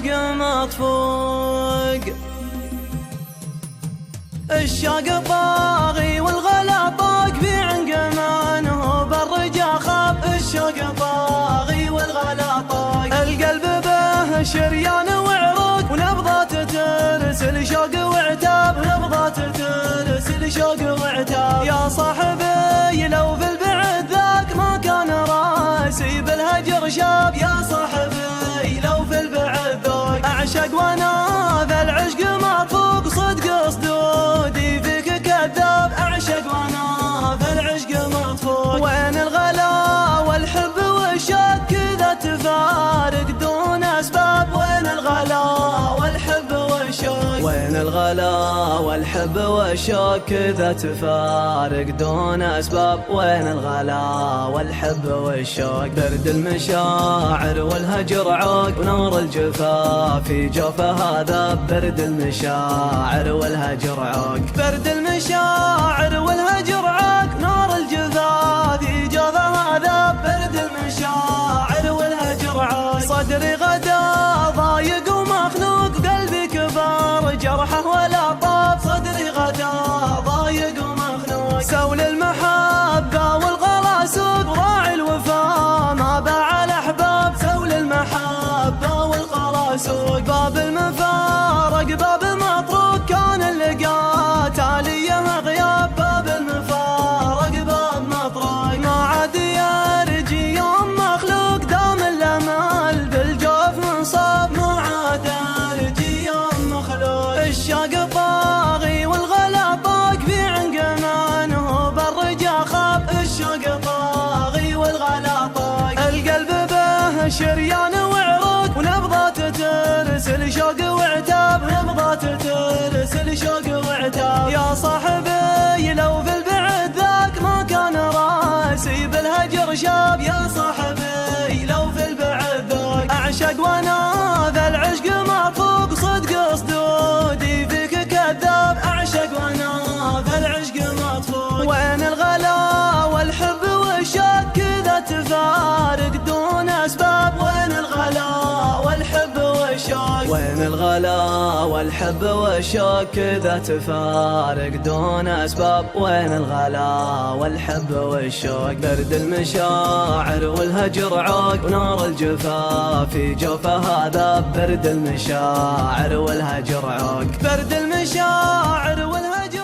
العشق مطفوق. الشوق طاغي والغلا طاق في عنقمانه بالرجا خاب. الشوق طاغي والغلا طاق، القلب به شريان وعروق ونبضات ترسل شوق وعتاب. نبضات ترسل شوق وعتاب. يا صاحبي لو في البعد ذاك ما كان راسي بالهجر شاب. يا صاحبي لو في البعد ذاك اعشق وانا ذا العشق مطفوق. صدق صدودي فيك كذاب، اعشق وانا ذا العشق مطفوق. وين الغلا والحب والشوق كذا تفارق دون اسباب. وين الغلا والحب والشوق، وين الغلا والحب والشوق كذا تفارق دون اسباب. وين الغلا والحب والشوق، برد المشاعر والهجر عوق ونار الجفا في جوفه هذا. برد المشاعر والهجر عوق، برد المشاعر والهجر عوق نار الجفا في جوفه هذا. برد المشاعر والهجر عوق. صدري غدا ضايق ومخنوق، قلبي كبار جرحه ولا طاب. صدري غدا ضايق ومخنوق، سول المحبة والغلا سوق. راعي الوفا ما باع الاحباب، سول المحبة والغلا سوق. باب المفارق باب مطروق، كان اللقاء تاليه غياب. باب المفارق باب مطروق، ما عاد يرجي يوم مخلوق. دام الامل بالجوف منصاب، ما عاد يرجي يوم مخلوق. الشوق طاغي والغلا طاق في عنقمانه بالرجا خاب. الشوق طاغي والغلا طاق، القلب به شريان وعروق ونبضات ترسل شوق وعتاب. نبضات ترسل شوق وعتاب. يا صاحبي لو في البعد ذاك ما كان راسي بالهجر شاب. يا صاحبي لو في البعد ذاك اعشق وانا ذا العشق مطفوق. صدق صدودي فيك كذاب، اعشق وانا ذا العشق مطفوق. وين الغلا والحب والشوق كذا تفارق دون اسباب. وين الغلا والحب والشوق، وين الغلا والحب والشوق كذا تفارق دون اسباب. وين الغلا والحب والشوق، برد المشاعر والهجر عوق ونار الجفا في جوفه هذا. برد المشاعر والهجر عوق، برد المشاعر والهجر